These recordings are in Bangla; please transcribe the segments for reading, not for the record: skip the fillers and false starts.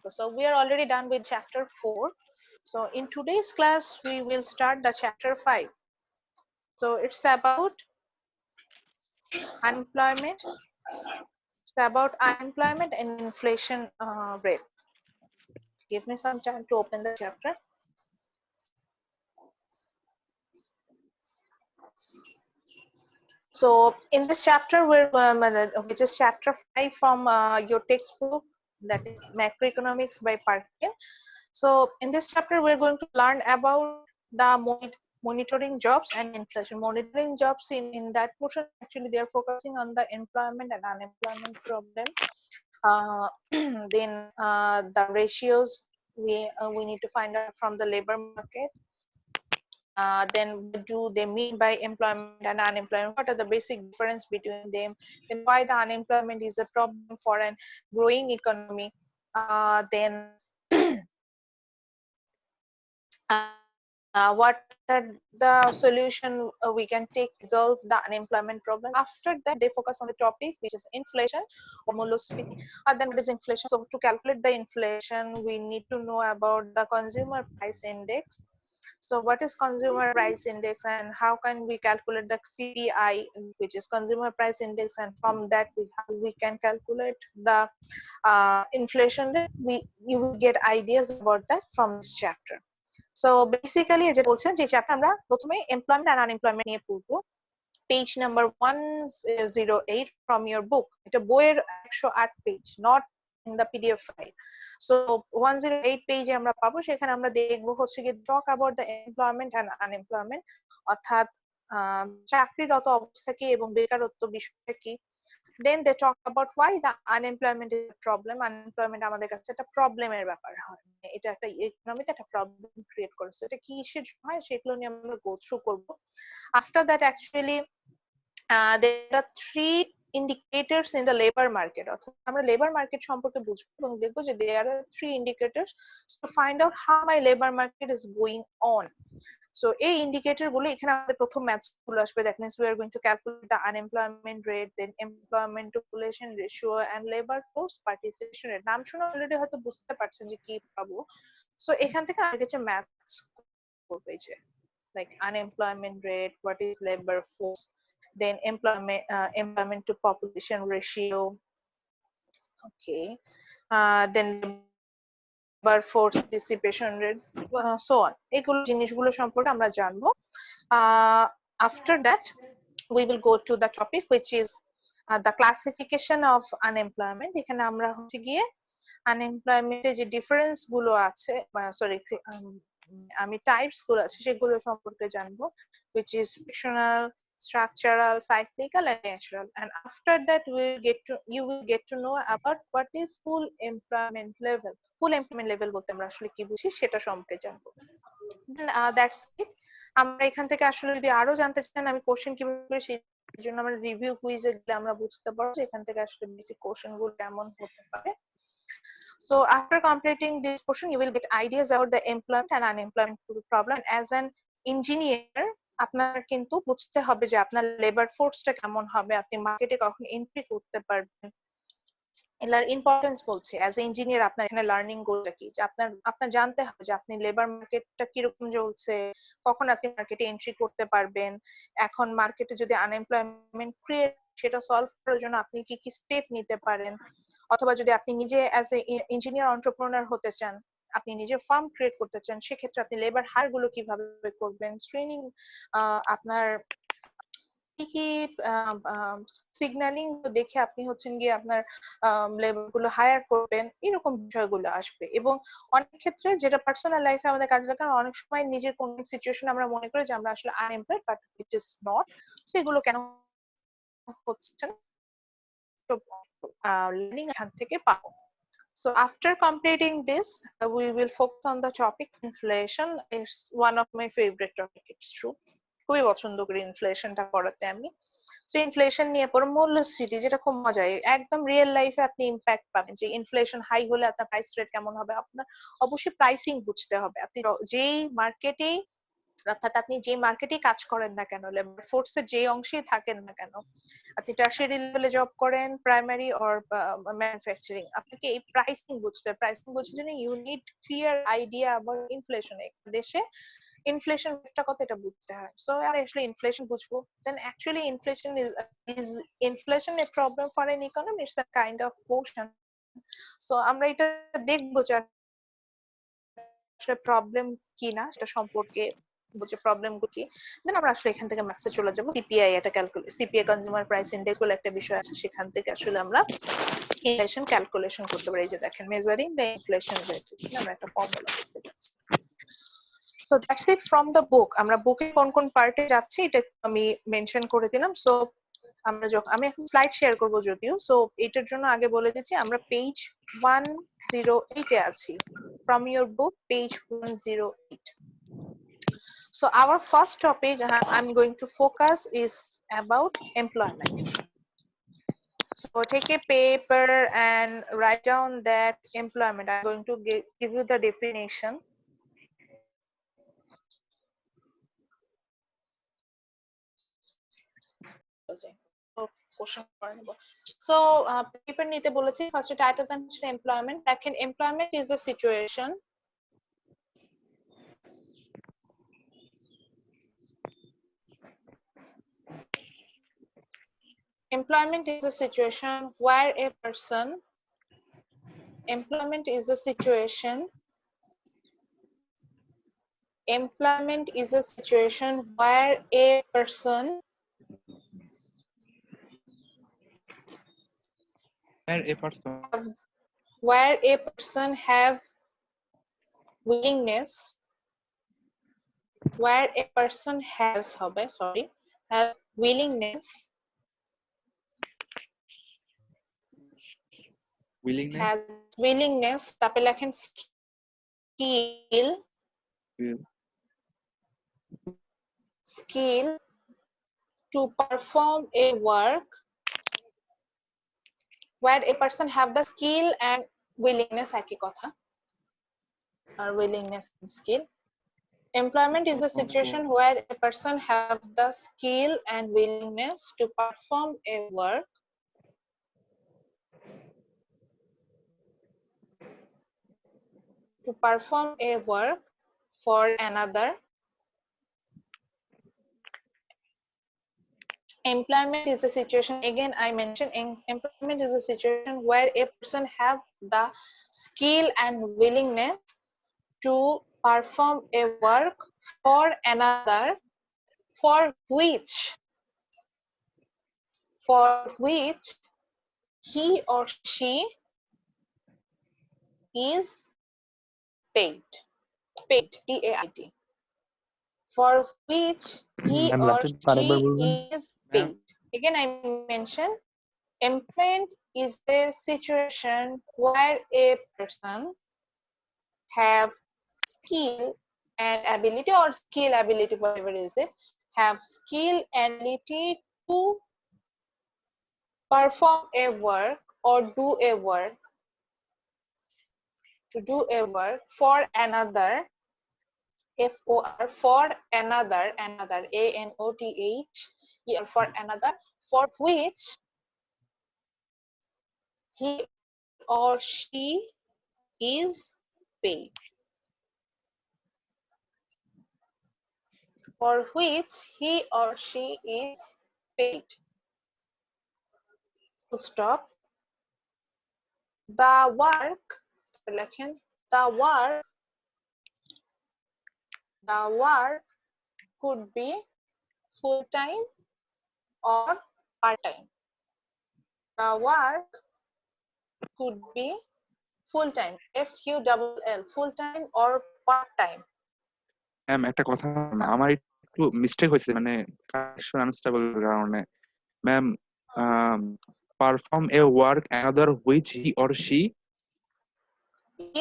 So we are already done with chapter 4. So in today's class, we will start the chapter 5. So it's about unemployment. It's about unemployment and inflation rate. Give me some time to open the chapter. So in this chapter, which is chapter 5 from your textbook, that is macroeconomics by Parkin. So in this chapter, we're going to learn about the monitoring jobs and inflation. Monitoring jobs in that portion, actually, they are focusing on the employment and unemployment problem. Then the ratios we need to find out from the labor market. Then what do they mean by employment and unemployment? What are the basic difference between them? Then why the unemployment is a problem for an growing economy? Then what are the solution we can take to resolve the unemployment problem? After that, they focus on the topic which is inflation or mullosphety. Then what is inflation? So to calculate the inflation, we need to know about the consumer price index. So what is consumer price index and how can we calculate the CPI, which is consumer price index, and from that we can calculate the inflation rate. You will get ideas about that from this chapter. So basically যেটা বলছেন যে চ্যাপ্টার আমরা প্রথমে এমপ্লয়মেন্ট এন্ড আনএমপ্লয়মেন্ট নিয়ে পড়বো। Page number 108 from your book. এটা বইয়ের 108 page, not in the PDF file. So 108 পেজে আমরা পাবো, সেখানে আমরা দেখবো হচ্ছে কি talk about the employment and unemployment, অর্থাৎ চাকরিরত অবস্থা কি এবং বেকারত্ব বিষয়টা কি। Then they talk about why the unemployment is a problem. Unemployment আমাদের কাছে একটা প্রবলেমের ব্যাপার হয়, এটা একটা ইকোনমিতে একটা প্রবলেম ক্রিয়েট করে। এটা কি কিসের হয় সেগুলো নিয়ে আমরা গো থ্রু করব। After that, actually there are three indicators in the labor market. অর্থাৎ আমরা লেবার মার্কেট সম্পর্কে বুঝবো এবং দেখবো যে there are three indicators to find out how my labor market is going on. So এই ইন্ডিকেটর গুলো এখানে আমাদের প্রথম ম্যাথস গুলো আসবে। That means we are going to calculate the unemployment rate, then employment to population ratio and labor force participation rate. নাম শুনে অলরেডি হয়তো বুঝতে পারছেন যে কি পাবো। সো এখান থেকে আমাদের কাছে ম্যাথস করবে যে like unemployment rate, what is labor force, then employment to population ratio, okay, then labor force participation rate, so on. এগুলো জিনিসগুলো সম্পর্কে আমরা জানবো। After that we will go to the topic which is the classification of unemployment. এখানে আমরা হচ্ছে গিয়ে আনএমপ্লয়মেন্টে যে ডিফারেন্স গুলো আছে, সরি আমি টাইপস গুলো আছে সেগুলো সম্পর্কে জানবো, which is frictional, structural, cyclical and natural. And after that you will get to know about what is full employment level. Full employment level বলতে আমরা আসলে কি বুঝি সেটা সম্পর্কে জানবো। That's it. আমরা এখান থেকে আসলে যদি আরো জানতে চান আমি কোশ্চেন কিভাবে, সেই জন্য আমরা রিভিউ কুইজে গেলে আমরা বুঝতে পারবো যে এখান থেকে আসলে বেসিক কোশ্চেন গুলো কেমন হতে পারে। So after completing this portion, you will get ideas about the employment and unemployment problem. As an engineer, আপনার কিন্তু বুঝতে হবে যে আপনার লেবার ফোর্সটা কেমন হবে, আপনি মার্কেটে কখন এন্ট্রি করতে পারবেন। এর ইম্পর্টেন্স বলছে অ্যাজ এ ইঞ্জিনিয়ার আপনার এখানে লার্নিং গোলটা কি, যে আপনার জানতে হবে যে আপনি লেবার মার্কেটটা কিরকম চলছে, কখন আপনি মার্কেটে এন্ট্রি করতে পারবেন, এখন মার্কেটে যদি আনএমপ্লয়মেন্ট ক্রিয়েট সেটা সলভ করার জন্য আপনি কি কি স্টেপ নিতে পারেন, অথবা যদি আপনি নিজে অ্যাজ এ ইঞ্জিনিয়ার এন্টারপ্রেনার হতে চান, আপনি নিজে ফার্ম ক্রিয়েট করতে চান, সেক্ষেত্রে আপনি লেবার হায়ার গুলো কিভাবে করবেন, ট্রেনিং আপনার কি কি সিগন্যালিং দেখে আপনি হচ্ছেন গিয়ে আপনার লেবার গুলো হায়ার করবেন, এরকম বিষয়গুলো আসবে। এবং অনেক ক্ষেত্রে যেটা পার্সোনাল লাইফে আমাদের কাজে লাগে, কারণ অনেক সময় নিজের কোন সিচুয়েশন আমরা মনে করি যে আমরা আসলে unemployed, but it is not. সেগুলো কেন হচ্ছে লার্নিং এখান থেকে পাবো। So after completing this, we will focus on the topic inflation. It's one of my favorite topic, it's true. খুবই পছন্দ করি ইনফ্লেশনটা পড়াতে আমি। সো ইনফ্লেশন নিয়ে পড়ো মূল্যস্ফীতি, যেটা খুব মজার, একদম রিয়েল লাইফে আপনি ইম্প্যাক্ট পাবেন যে ইনফ্লেশন হাই হলে আপনার প্রাইস রেট কেমন হবে। আপনার অবশ্যই প্রাইসিং বুঝতে হবে। আপনি যেই মার্কেটেই অর্থাৎ আপনি যে মার্কেটে কাজ করেন না কেন, লেবার ফোর্সের যে অংশেই থাকেন না কেন, আপনি টার্সিয়ারি লেভেলে জব করেন, প্রাইমারি অর ম্যানুফ্যাকচারিং, আপনাকে এই প্রাইসিং বুঝতে জন্য you need clear idea about inflation. দেশে ইনফ্লেশন রেটটা কত এটা বুঝতে হয়। সো আর আসলে ইনফ্লেশন বুঝবো, then actually is inflation a problem for an economy? It's a kind of question. So আমরা এটা দেখবো যে আসলে প্রবলেম কি না সেটা সম্পর্কে, বুঝে প্রবলেম কি, দেন আমরা আসলে এখান থেকে ম্যাথসে চলে যাবো। সিপিআই এটা calculate, CPI consumer price index বলে একটা বিষয় আছে, সেখান থেকে আসলে আমরা ইনফ্লেশন ক্যালকুলেশন করতে পারি। যে দেখেন মেজারিং দ্য ইনফ্লেশন রেট, আমরা একটা ফর্মুলা দেখতে পাচ্ছি। So that's it from the book. আমরা বুকে কোন কোন পার্টে যাচ্ছি এটা আমি মেনশন করে দিলাম। সো আমি এখন স্লাইড শেয়ার করব যদিও, সো এটার জন্য আগে বলে দিচ্ছি আমরা পেজ 108 এ আছি। From your book, page 108. So our first topic I'm going to focus is about employment. So take a paper and write down that employment. I'm going to give you the definition. So paper নিতে বলেছি, first title হচ্ছে employment. দেখেন employment is a situation employment is a situation where a person employment is a situation where a person have willingness, where a person has willingness তারপরে লেখেন skill to perform a work, where a person have the skill and willingness, একই কথা, আর willingness and skill. Employment is a situation where a person have the skill and willingness to perform a work for another. Employment is a situation, again I mentioned, employment is a situation where a person have the skill and willingness to perform a work for another, for which he or she is paid, PAID, for which he or she is paid. Again I mentioned, employment is a situation where a person have skill and ability, or skill ability, whatever is it, have skill and ability to perform a work or do a work, for another, for another, ANOTHER, for another, for which he or she is paid, for which he or she is paid. Full stop. The work could be full time or part time. The work could be full time, FULL, full time or part time. Ma'am একটা কথা, আমার একটু মিস্টেক হয়েছে, মানে কানেকশন আনস্টেবল কারণে। Ma'am, perform A work another which he or she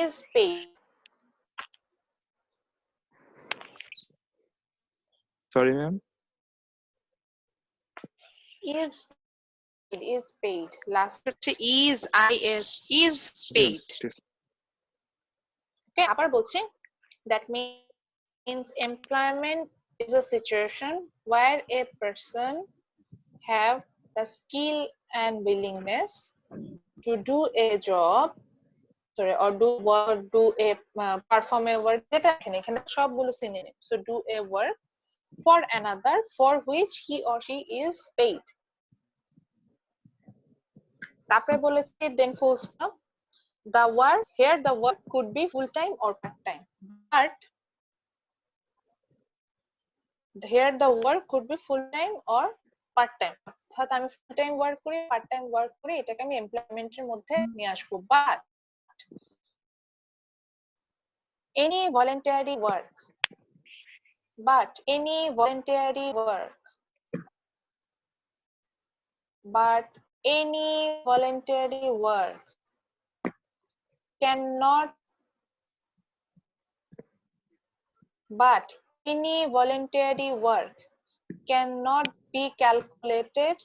is paid. Sorry ma'am, is paid. Last হচ্ছে is paid. Okay, আবার বলছি, that means means employment is a situation where a person have the skill and willingness to do a job, sorry, or do work, or do a perform a work, যেটা এখানে সবগুলো synonym, so do a work for another for which he or she is paid. তারপরে বলেছি then full stop. The work here, the work could be full time or part time, but here the work could be full time or part time. অর্থাৎ আমি ফুল টাইম ওয়ার্ক করি, পার্ট টাইম ওয়ার্ক করি, এটাকে আমি এমপ্লয়মেন্টের মধ্যে নিয়ে আসবো। But any voluntary work, but any voluntary work, but any voluntary work cannot, but any voluntary work cannot be calculated,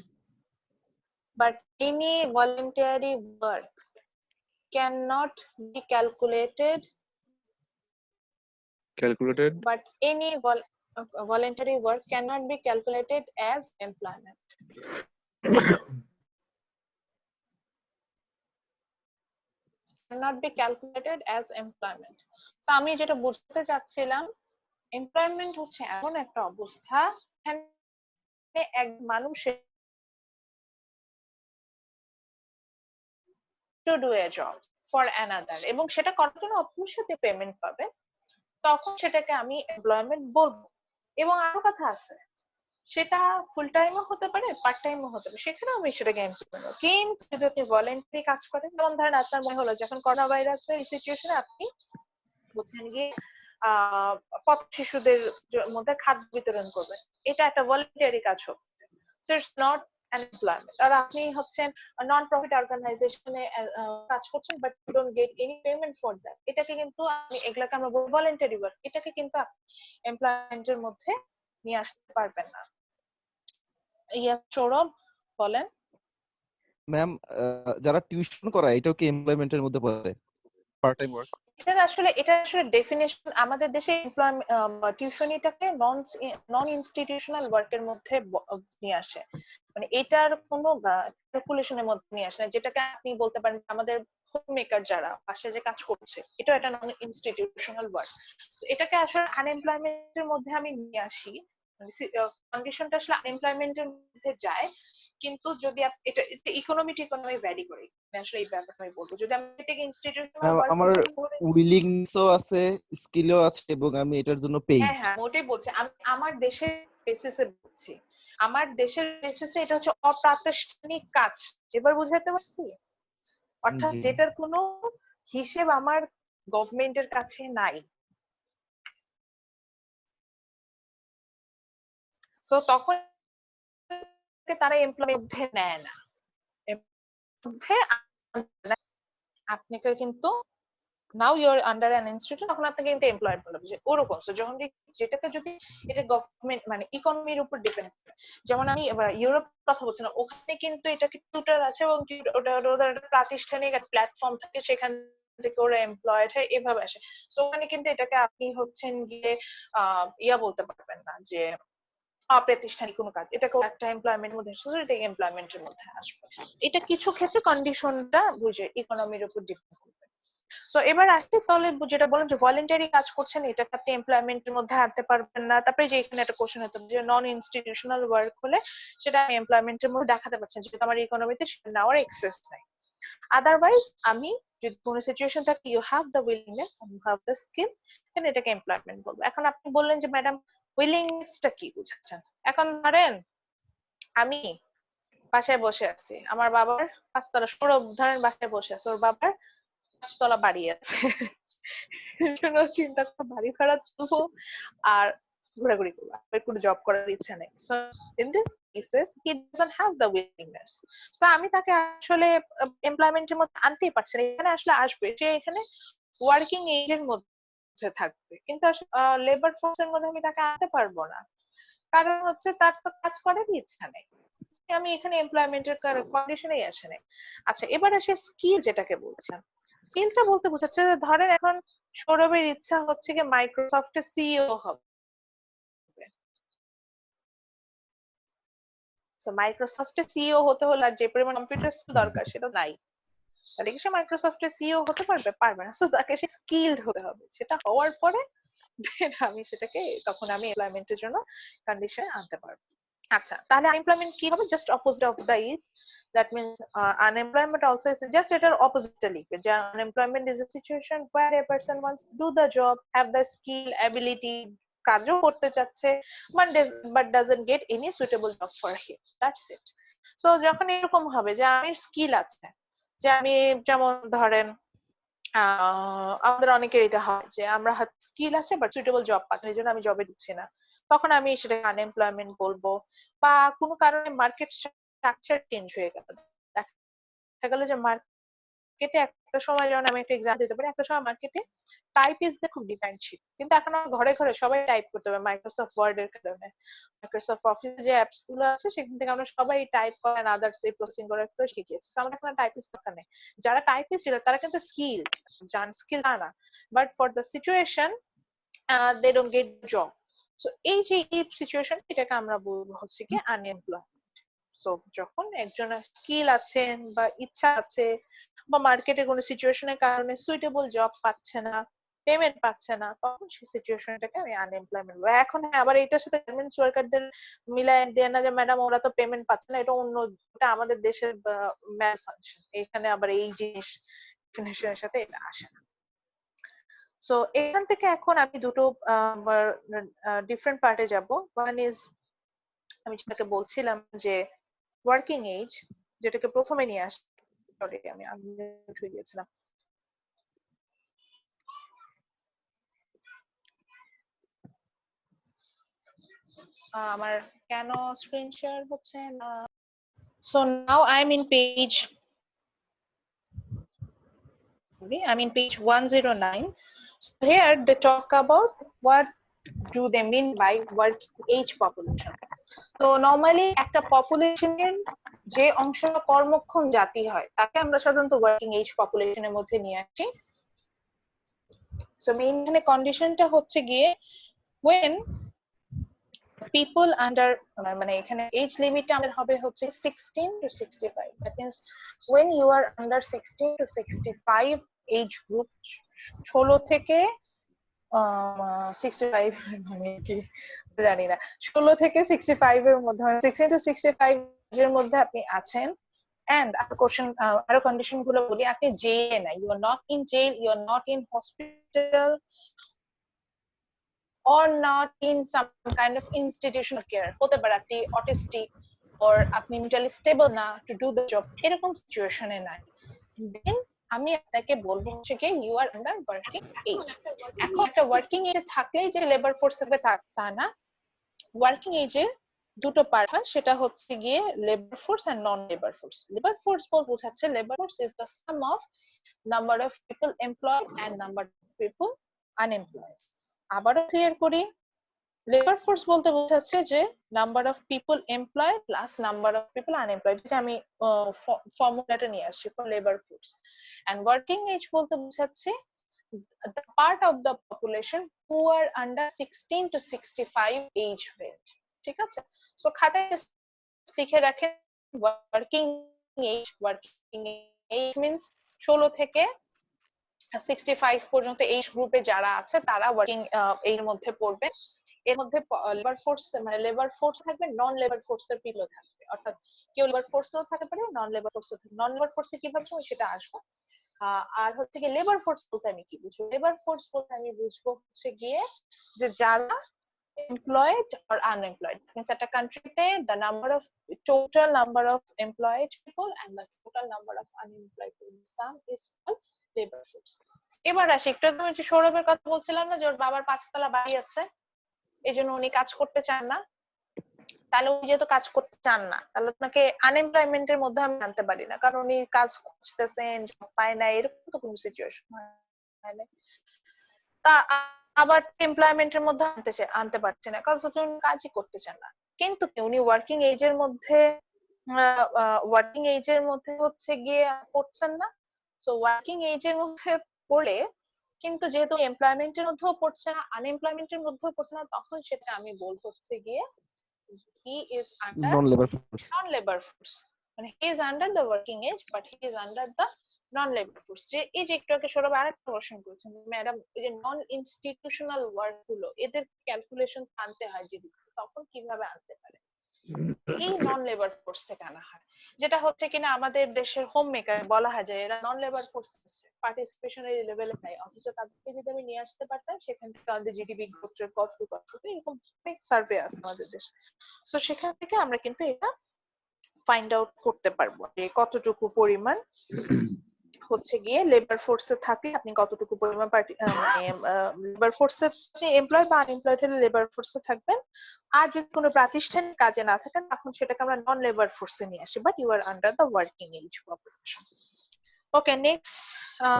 but any voluntary work cannot be calculated, but any voluntary work cannot be calculated as employment. Cannot be calculated as employment. So আমি যেটা বুঝতে চাচ্ছিলাম, এমপ্লয়মেন্ট হচ্ছে এমন একটা অবস্থা যেখানে এক মানুষের to do a job for another এবং সেটা করার জন্য অবশ্যই পেমেন্ট পাবে, তখন সেটাকে আমি এমপ্লয়মেন্ট বলবো। এবং আরো কথা আছে, সেটা ফুল টাইমও হতে পারে, পার্ট টাইমও হতে পারে, সেখানে আমি সেটাকে এমপ্লয় করবো। কিন্তু যদি আপনি ভলেন্টারি কাজ করেন, যেমন ধরেন আপনার মনে হলো যখন করোনা ভাইরাসের এই সিচুয়েশনে আপনি বুঝছেন গিয়ে পথ শিশুদের মধ্যে খাদ্য বিতরণ করবেন, এটা একটা ভলেন্টারি কাজ হচ্ছে, so it's not an employment। আর আপনি হচ্ছেন নন প্রফিট অর্গানাইজেশনে কাজ করছেন, but you don't get any payment for that, এটাকে কিন্তু আমি এগুলাকে আমরা বলবো ভলেন্টারি ওয়ার্ক, এটাকে কিন্তু এমপ্লয়মেন্টের মধ্যে নিয়ে আসতে পারবেন না। ইয়া সৌরভ বলেন। ম্যাম, যারা টিউশন করায় এটাও কি এমপ্লয়মেন্টের মধ্যে পড়ে, পার্ট টাইম ওয়ার্ক? এটা আসলে ডেফিনেশন আমাদের দেশে টিউশনিটাকে নন ইনস্টিটিউশনাল ওয়ার্কের মধ্যে নিয়ে আসে, মানে এটার কোনো ক্যালকুলেশনের মধ্যে নিয়ে আসে না, যেটাকে আপনি বলতে পারেন আমাদের হোম মেকার যারা পাশে যে কাজ করছে, এটা একটা নন ইনস্টিটিউশনাল ওয়ার্ক। এটাকে আসলে আনএমপ্লয়মেন্টের মধ্যে আমি নিয়ে আসি, কন্ডিশনটা আসলে আনএমপ্লয়মেন্টের মধ্যে যায়। কিন্তু যদি এটা ইকোনমি ভ্যারি করে, আসলে এই ব্যাপারটা আমি বলবো, যদি আমি এটাকে ইনস্টিটিউশনাল ওয়ার্ক আমার হিসেবে ধরে, উইলিংসও আছে, স্কিলও আছে, এবং আমি এটার জন্য পেইড। হ্যাঁ ওটাই বলছি, আমি আমার দেশের বেসিসে বলছি, আমার দেশের বেসিসে এটা হচ্ছে অপ্রাতিষ্ঠানিক কাজ। এবার বুঝাতে পারছি? অর্থাৎ জি। যেটার কোনো হিসেব আমার গভর্নমেন্টের কাছে নাই, সো তখন তারা এমপ্লয়ের মধ্যে নেয় না, আপনাকে কিন্তু নাও ইউর আন্ডার অ্যান ইনস্টিটিউট, তখন আপনাকে কিন্তু এমপ্লয়েড বলা হবে ওরকম। সো যখন যেটাকে যদি এটা গভর্নমেন্ট মানে ইকোনমির উপর ডিপেন্ড করে, যেমন আমি ইউরোপ কথা বলছি না, ওখানে কিন্তু এটাকে টিউটর আছে এবং ওদের একটা প্রাতিষ্ঠানিক প্ল্যাটফর্ম থাকে, সেখান থেকে ওরা এমপ্লয়েড হয়, এভাবে আসে। সো ওখানে কিন্তু এটাকে আপনি হচ্ছেন গিয়ে ইয়া বলতে পারবেন না যে অপ্রাতিষ্ঠানিক কোনো কাজ, এটাকে একটা এমপ্লয়মেন্টের মধ্যে আসবে, এটা এমপ্লয়মেন্টের মধ্যে আসবে। এটা কিছু ক্ষেত্রে কন্ডিশনটা বুঝে ইকোনমির উপর ডিপেন্ড করবে। সো এবার আসি তাহলে, যেটা বলেন যে ভলেন্টারি কাজ করছেন, এটাকে আপনি এমপ্লয়মেন্টের মধ্যে আনতে পারবেন না। তারপরে যে এখানে একটা কোশ্চেন হতো যে নন ইনস্টিটিউশনাল ওয়ার্ক হলে সেটা আমি এমপ্লয়মেন্টের মধ্যে দেখাতে পারছেন, যেহেতু আমার ইকোনমিতে সেটা নেওয়ার এক্সেস নাই। আদারওয়াইজ আমি যদি কোনো সিচুয়েশন থাকে you have the willingness and you have the skill, then এটাকে এমপ্লয়মেন্ট বলবো। এখন আপনি বললেন যে ম্যাডাম উইলিংনেসটা কি বুঝাচ্ছেন? এখন ধরেন আমি বাসায় বসে আছি, আমার বাবার 5 তলা, সৌরভ ধরেন বাসায় বসে আছে, ওর বাবার 5 তলা বাড়ি আছে, চিন্তা করো বাড়ি ভাড়া তুলবো আর ঘোরাঘুরি করবো, কোনো জব করার ইচ্ছা নেই। So in this cases he doesn't have the willingness, so আমি তাকে আসলে এমপ্লয়মেন্টের মধ্যে আনতেই পারছি না। এখানে আসলে আসবে, সে এখানে ওয়ার্কিং এজের মধ্যে থাকবে, কিন্তু লেবার ফোর্স এর মধ্যে আমি তাকে আনতে পারবো না, কারণ হচ্ছে তার তো কাজ করার ইচ্ছা নেই, আমি এখানে এমপ্লয়মেন্টের কন্ডিশনেই আসে নাই। আচ্ছা এবার আসে স্কিল যেটাকে বলছেন, স্কিলটা বলতে বোঝাচ্ছে যে ধরেন এখন সৌরভের ইচ্ছা হচ্ছে কি মাইক্রোসফটের সিইও হবে, সো মাইক্রোসফটের সিইও হতে হলে আর যে পরিমাণ কম্পিউটার স্কিল দরকার সেটা নাই, তাহলে কি সে মাইক্রোসফটের সিইও হতে পারবে? পারবে না। সো তাকে সে স্কিলড হতে হবে, সেটা হওয়ার পরে then আমি সেটাকে তখন আমি এমপ্লয়মেন্টের জন্য কন্ডিশনে আনতে পারবো। আচ্ছা, তাহলে আনএমপ্লয়মেন্ট কি হবে? Just opposite of the it. That means unemployment also is just এটার opposite লিখবে যে unemployment is a situation where a person wants to do the job, have the skill, ability, কাজও করতে চাচ্ছে, but doesn't get any suitable job for him. That's it. So যখন এরকম হবে যে আমি স্কিল আছে, যে আমি যেমন ধরেন আমাদের অনেকের এটা হয় যে আমরা স্কিল আছে বাট সুইটেবল জব পাচ্ছি, এই জন্য আমি জবে দিচ্ছি না, তখন আমি সেটাকে আনএমপ্লয়মেন্ট বলবো। বা কোনো কারণে মার্কেট স্ট্রাকচার চেঞ্জ হয়ে গেল, দেখা গেল যে মার্কেটে একটা সময়, যেমন আমি একটা এক্সাম্পল দিতে পারি, একটা সময় মার্কেটে টাইপিস্টদের খুব ডিমান্ড ছিল, কিন্তু এখন ঘরে ঘরে সবাই টাইপ করতে হবে মাইক্রোসফট ওয়ার্ড এর কারণে। মাইক্রোসফট অফিস যে অ্যাপস গুলো আছে সেখান থেকে আমরা সবাই টাইপ করা এন্ড আদার্স এই প্রসেসিং করা তো শিখেছি। আমার এখন টাইপিস্ট দরকার নেই। যারা টাইপিস্ট ছিল তারা কিন্তু স্কিলড, জান স্কিল না, but for the situation they don't get job. So এই যে এই সিচুয়েশন, এটাকে আমরা বলবো হচ্ছে কি আনএমপ্লয়েড। সো যখন একজনের স্কিল আছে বা ইচ্ছা আছে, বা মার্কেটে কোনো সিচুয়েশনের কারণে সুইটেবল জব পাচ্ছে না, পেমেন্ট পাচ্ছে না, তখন সেই সিচুয়েশনটাকে আমি আনএমপ্লয়মেন্ট বলবো। এখন হ্যাঁ, আবার এটার সাথে গার্মেন্টস ওয়ার্কারদের মিলাই দেয় না যে ম্যাডাম ওরা তো পেমেন্ট পাচ্ছে না, এটা অন্য, এটা আমাদের দেশের ম্যাল ফাংশন, এখানে আবার এই জিনিসের সাথে এটা আসে না। সো এখান থেকে এখন আমি দুটো ডিফারেন্ট পার্টে যাব। ওয়ান ইজ আমি যেটাকে বলছিলাম যে ওয়ার্কিং এজ, যেটাকে প্রথমে নিয়ে আসি, সরি আমি হয়ে গিয়েছিলাম। আমার কেন স্ক্রিন শেয়ার হচ্ছে না? So now I am in page, I'm in page 109. So here they talk about what do they mean by working age population. তো নরমালি একটা পপুলেশনের যে অংশটা কর্মক্ষম জাতি হয় তাকে আমরা সাধারণত ওয়ার্কিং এজ পপুলেশনের মধ্যে নিয়ে আসি। সো মেইন এখানে কন্ডিশনটা হচ্ছে গিয়ে when people under, মানে এখানে এজ লিমিটটা আমাদের হবে হচ্ছে 16 to 65. That means when you are under 16 to 65 age group, 16 থেকে 65 মানে কি জানি না, 16 থেকে 65 এর মধ্যে, 16 to 65 এর মধ্যে আপনি আছেন। And আরো কন্ডিশন গুলো বলি, আপনি জেলে না, you are not in jail, you are not in hospital or not in some kind of institutional care, হতে পারে আপনি অটিস্টিক or আপনি মেন্টালি স্টেবল না to do the job, এরকম সিচুয়েশনে নাই, then আমি আপনাকে বলবো হচ্ছে কি you are under working age. এখন একটা ওয়ার্কিং এজে থাকলেই যে লেবার ফোর্স হবে তা না, ওয়ার্কিং এজের দুটো পার্ট হয়, সেটা হচ্ছে গিয়ে labour force and non labour force. Labour force বলতে বোঝাচ্ছে labour force is the sum of number of people employed and number of people unemployed. আবারও ক্লিয়ার করি, লেবার ফোর্স বলতে বোঝাচ্ছে যে number of people employed plus number of people unemployed, যে আমি ফর্মুলাটা নিয়ে আসছি for labour force. And working age বলতে বোঝাচ্ছে the part of the population who are under 16 to 65 age range. ঠিক আছে? সো খাতায় লিখে রাখেন ওয়ার্কিং এজ মিন্স 16 থেকে 65 পর্যন্ত এজ গ্রুপে যারা আছে তারা ওয়ার্কিং এর মধ্যে পড়বে। এর মধ্যে লেবার ফোর্স, মানে লেবার ফোর্স থাকবে, নন লেবার ফোর্সের পিপলও থাকবে, অর্থাৎ কেউ লেবার ফোর্সেও থাকতে পারে, নন লেবার ফোর্সেও থাকবে। নন লেবার ফোর্সে কি ভাবছো সেটা আসবো। আর হচ্ছে কি লেবার ফোর্স বলতে আমি কি বুঝবো? লেবার ফোর্স বলতে আমি বুঝবো হচ্ছে গিয়ে যে যারা employed or unemployed, means at a country the number of total number of employed people and the total number of unemployed people, the sum is called labor force. এবার আসি একটু, আমি যে সৌরভের কথা বলছিলাম না, যে ওর বাবার 5 তলা বাড়ি আছে, এজন্য উনি কাজ করতে চান না, তাহলে উনি যেহেতু কাজ করতে চান না, তাহলে আপনাকে আনএমপ্লয়মেন্টের মধ্যে আমি আনতে পারি না, কারণ উনি কাজ খুঁজতেছেন, জব পায় না, এরকম তো কোনো সিচুয়েশন হয় না। তা আবার এমপ্লয়মেন্টের মধ্যে আনতে পারছে না, কারণ হচ্ছে উনি কাজই করতে চান না। কিন্তু উনি ওয়ার্কিং এজের মধ্যে হচ্ছে গিয়ে করছেন না, সো ওয়ার্কিং এজের মধ্যে পড়লে কিন্তু যেহেতু এমপ্লয়মেন্টের মধ্যেও পড়ছে না, আনএমপ্লয়মেন্টের মধ্যেও পড়ছে না, তখন সেটা আমি বলবো হচ্ছে গিয়ে he is under non labour force. non-labor force, মানে he is under the working age but he is under the non-labor force। যে এই যে একটু আগে সৌরভ আরেকটা কোশ্চেন করেছেন ম্যাডাম, এই যে নন ইনস্টিটিউশনাল ওয়ার্ক গুলো এদের ক্যালকুলেশন আনতে হয় যদি, তখন কিভাবে আনতে পারে? এই নন লেবার ফোর্স থেকে আনা হয়, যেটা হচ্ছে কিনা আমাদের দেশের হোম মেকার বলা হয় যে এরা নন লেবার ফোর্স পার্টিসিপেশনের লেভেলে নাই, অথচ তাদেরকে যদি আমি নিয়ে আসতে পারতাম সেখান থেকে আমাদের জিডিপি গ্রোথের কত এরকম অনেক সার্ভে আছে আমাদের দেশে। সো সেখান থেকে আমরা কিন্তু এটা ফাইন্ড আউট করতে পারবো যে কতটুকু পরিমাণ হচ্ছে গিয়ে লেবার ফোর্সে থাকলে আপনি কতটুকু পরিমাণ লেবার ফোর্সে এমপ্লয় বা আনএমপ্লয়েড হলে লেবার ফোর্সে থাকবেন, আর যদি কোনো প্রাতিষ্ঠানিক কাজে না থাকেন তখন সেটাকে আমরা নন লেবার ফোর্সে নিয়ে আসি, but you are under the working age population. Okay, next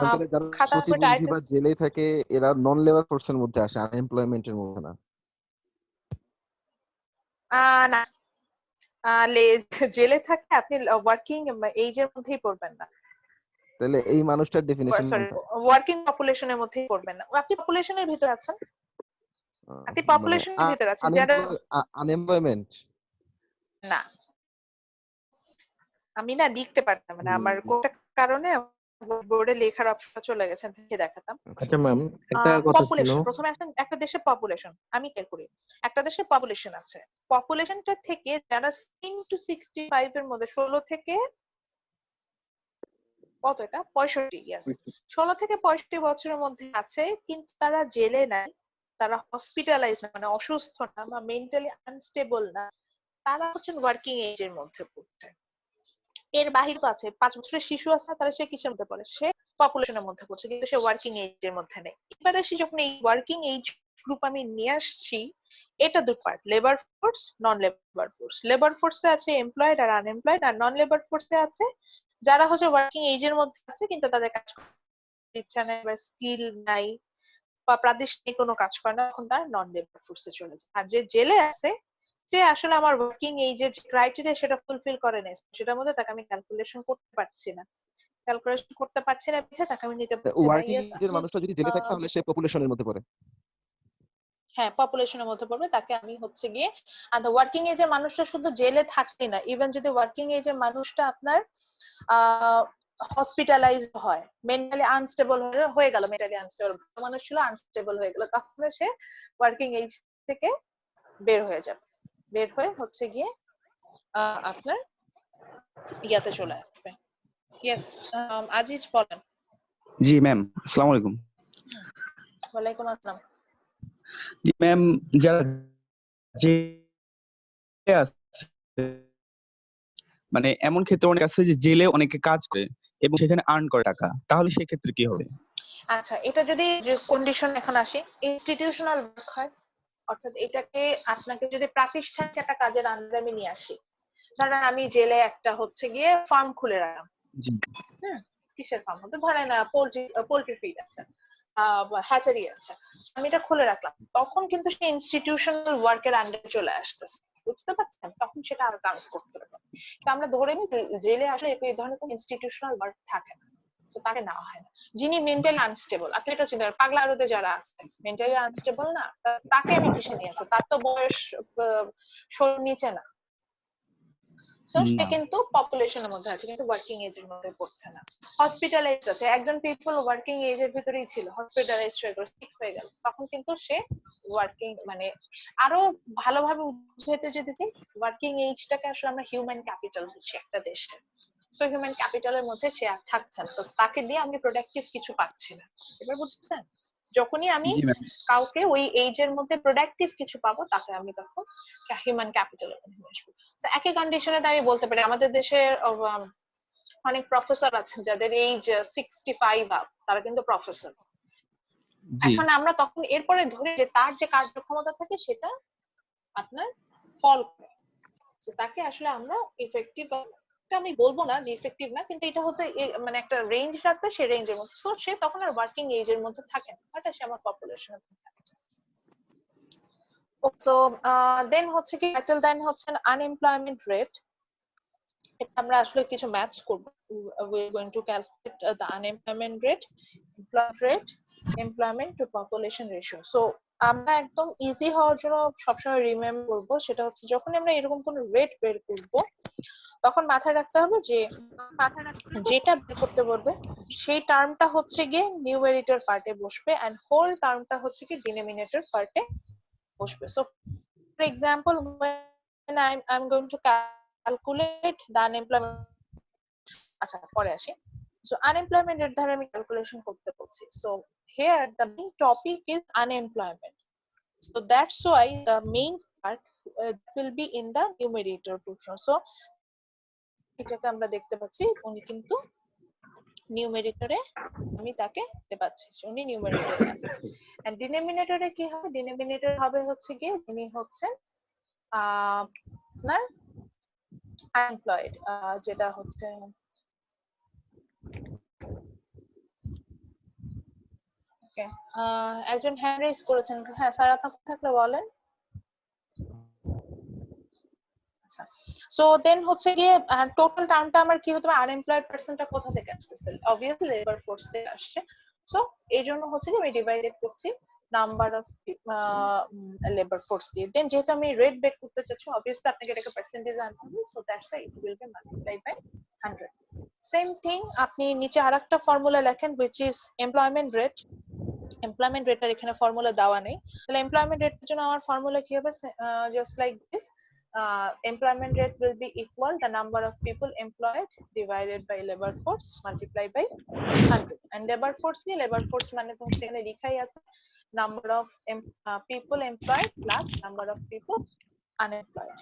তাহলে যারা খাতা প্রতিবন্ধী বা জেলে থাকে এরা নন লেবার ফোর্সের মধ্যে আসে, আনএমপ্লয়মেন্টের মধ্যে না। না, জেলে থাকে আপনি ওয়ার্কিং এজের মধ্যেই পড়বেন না, তাহলে এই মানুষটার ডেফিনিশন সরি ওয়ার্কিং পপুলেশনের মধ্যেই পড়বেন না, আপনি পপুলেশনের ভিতরে আছেন, আপনি পপুলেশনের ভিতরে আছেন যারা আনএমপ্লয়মেন্ট না। আমি না লিখতে পারতাম না, আমার কোনটা কারণে বোর্ডে লেখার অপশন চলে গেছে, দেখে দেখাতাম। আচ্ছা ম্যাম, একটা কথা ছিল। পপুলেশন প্রথমে একটা দেশের পপুলেশন আমি বের করি, একটা দেশের পপুলেশন আছে, পপুলেশনটা থেকে যারা 16 to 65 এর মধ্যে 16 থেকে কত, এটা 65, ইয়াস 16 থেকে 65 বছরের মধ্যে আছে কিন্তু তারা জেলে নাই, তারা হসপিটালাইজ না, মানে অসুস্থ না বা মেন্টালি আনস্টেবল না, তারা হচ্ছেন ওয়ার্কিং এজের মধ্যে পড়ছে। এর বাহিরে তো আছে 5 বছরের শিশু আছে, তাহলে সে কিসের মধ্যে পড়ে? সে পপুলেশনের মধ্যে পড়ছে কিন্তু সে ওয়ার্কিং এজের মধ্যে নেই। এবারে সে যখন এই ওয়ার্কিং এজ গ্রুপ আমি নিয়ে আসছি, এটা দুই part, labour force non labour force. Labour ফোর্সে আছে এমপ্লয়েড আর আনএমপ্লয়েড, আর নন লেবার ফোর্সে আছে যারা হচ্ছে ওয়ার্কিং এজের মধ্যে আছে কিন্তু তাদের কাজ করতে ইচ্ছা নেই বা স্কিল নাই বা প্রাদেশিক কোনো কাজ করে না, তখন তার নন লেবার ফোর্সে চলে যায়। আর যে জেলে আছে সে আসলে আমার ওয়ার্কিং এজের যে ক্রাইটেরিয়া সেটা ফুলফিল করে না, সেটার মধ্যে তাকে আমি ক্যালকুলেশন করতে পারছি না, তাকে আমি নিতে পারছি না। ওয়ার্কিং ইয়েস, এজের মানুষটা যদি জেলে থাকে তাহলে সে পপুলেশনের মধ্যে পড়ে। হ্যাঁ পপুলেশনের মধ্যে পড়বে, তাকে আমি হচ্ছে গিয়ে আর ওয়ার্কিং এজের মানুষটা শুধু জেলে থাকে না, ইভেন যদি ওয়ার্কিং এজের মানুষটা আপনার হসপিটালাইজড হয়, মেন্টালি আনস্টেবল হয়ে গেল, মেন্টালি আনস্টেবল মানুষ ছিল আনস্টেবল হয়ে গেল, তখন সে ওয়ার্কিং এজ থেকে বের হয়ে যাবে, বের হয়ে হচ্ছে গিয়ে আপনার ইয়াতে চলে আসবে। ইয়েস, আজিজ বলেন। জি ম্যাম, আসসালামু আলাইকুম। ওয়ালাইকুম আসসালাম। জি ম্যাম, যারা জেলে আছে, মানে এমন ক্ষেত্রে অনেক আছে যে জেলে অনেকে কাজ করে এবং সেখানে আর্ন করে টাকা, তাহলে সেই ক্ষেত্রে কি হবে? আচ্ছা, এটা যদি যে কন্ডিশন এখন আসি, ইনস্টিটিউশনাল ওয়ার্ক হয়, অর্থাৎ এটাকে আপনাকে যদি প্রাতিষ্ঠানিক একটা কাজের আন্ডারে আমি নিয়ে আসি, ধরেন আমি জেলে একটা হচ্ছে গিয়ে ফার্ম খুলে রাখলাম, জি কিসের ফার্ম হতে, ধরেন পোল্ট্রি ফিড আছে, হ্যাচারি আছে, আমি এটা খুলে রাখলাম, তখন কিন্তু সে ইনস্টিটিউশনাল ওয়ার্কের আন্ডারে চলে আসতেছে, বুঝতে পারছেন? তখন সেটা আর কাউন্ট করতে হবে। তো আমরা ধরে নিই জেলে আসলে এই ধরনের কোনো ইনস্টিটিউশনাল ওয়ার্ক থাকে না, তো তাকে নেওয়া হয় না। যিনি মেন্টালি আনস্টেবল, আপনি এটা চিন্তা করেন, পাগলা রোদে যারা আছে মেন্টালি আনস্টেবল না, তাকে আমি কিসে নিয়ে আসবো? তার তো বয়স 16 নিচে না, সো সে না। কিন্তু পপুলেশনের মধ্যে আছে কিন্তু ওয়ার্কিং এজের মধ্যে পড়ছে না। হসপিটালাইজড আছে, একজন পিপল ওয়ার্কিং এজের ভিতরেই ছিল, হসপিটালাইজড হয়ে গেল, ঠিক হয়ে গেল, তখন কিন্তু সে ওয়ার্কিং, মানে আরো ভালোভাবে বুঝাইতে যদি ওয়ার্কিং এজটাকে আসলে আমরা হিউম্যান ক্যাপিটাল বুঝি একটা দেশে, সো হিউম্যান ক্যাপিটালের মধ্যে সে আর থাকছে না, তো তাকে দিয়ে আমি প্রোডাক্টিভ কিছু পাচ্ছি না। এবার বুঝছেন? যখনই আমি জি ম্যাম। কাউকে ওই এজের মধ্যে প্রোডাক্টিভ কিছু পাবো, তাকে আমি তখন হিউম্যান ক্যাপিটালের মধ্যে নিয়ে আসবো। তো একই কন্ডিশনে আমি বলতে পারি আমাদের দেশে অনেক প্রফেসর আছেন যাদের এজ 65 আপ, তারা কিন্তু প্রফেসর। জি এখন আমরা তখন এরপরে ধরি যে তার যে কার্যক্ষমতা থাকে সেটা আপনার ফল করে, তো তাকে আসলে আমরা ইফেক্টিভ, আমি বলবো না যে ইফেক্টিভ না, কিন্তু এটা হচ্ছে মানে একটা রেঞ্জ রাখতে, সে রেঞ্জের মধ্যে, সো সে তখন আর ওয়ার্কিং এজের মধ্যে থাকে না, বাট সে আমার পপুলেশনের মধ্যে থাকে। সো দেন হচ্ছে কি, টাইটেল দেন হচ্ছে আনএমপ্লয়মেন্ট রেট, এটা আমরা আসলে কিছু ম্যাচ করব। We are going to calculate the unemployment rate, employment rate, employment to population ratio. So আমরা একদম ইজি হওয়ার জন্য সবসময় রিমেম্বার করব, সেটা হচ্ছে যখন আমরা এরকম কোনো রেট বের করব তখন মাথায় রাখতে হবে যে যেটা বের করতে বলবে সেই টার্মটা হচ্ছে গিয়ে নিউমেরিটর পার্টে বসবে এন্ড হোল টার্মটা হচ্ছে কি ডিনোমিনেটর পার্টে বসবে। So for example when I'm going to calculate the unemployment, আচ্ছা পরে আসি। So unemployment এর দ্বারা আমি ক্যালকুলেশন করতে বলছি। So here the main topic is unemployment. So that's why the main part will be in the numerator portion. So এটাকে আমরা দেখতে পাচ্ছি উনি কিন্তু নিউমেরিটরে, আমি তাকে দেখতে পাচ্ছি উনি নিউমেরিটরে আছে। এন্ড ডিনোমিনেটরে কি হবে? ডিনোমিনেটর হবে হচ্ছে কি যিনি হচ্ছেন আপনার আনএমপ্লয়েড, যেটা হচ্ছে ওকে। একজন হ্যান্ড রেজ করেছেন, হ্যাঁ স্যার আপনি থাকলে বলেন। আচ্ছা, সো দেন হচ্ছে গিয়ে টোটাল টার্মটা আমার কি হতে পারে, আনএমপ্লয়েড পার্সনটা কোথা থেকে আসতেছে? অবভিয়াসলি লেবার ফোর্স থেকে আসছে। সো এই জন্য হচ্ছে কি আমি ডিভাইডেড করছি নাম্বার অফ লেবার ফোর্স দিয়ে। দেন যেহেতু আমি রেট বের করতে চাচ্ছি, অবভিয়াসলি আপনাকে এটাকে পার্সেন্টেজ আনতে হবে। So that's why it will be multiply by 100। Same thing আপনি নিচে আরেকটা ফর্মুলা লেখেন which is employment rate। Employment রেটের এখানে ফর্মুলা দেওয়া নেই, তাহলে এমপ্লয়মেন্ট রেটের জন্য আমার ফর্মুলা কি হবে? Just like this, employment rate will be equal the number of people employed divided by labor force multiplied by 100. and labor force মানে তো হচ্ছে এখানে লেখাই আছে number of people employed plus number of people unemployed.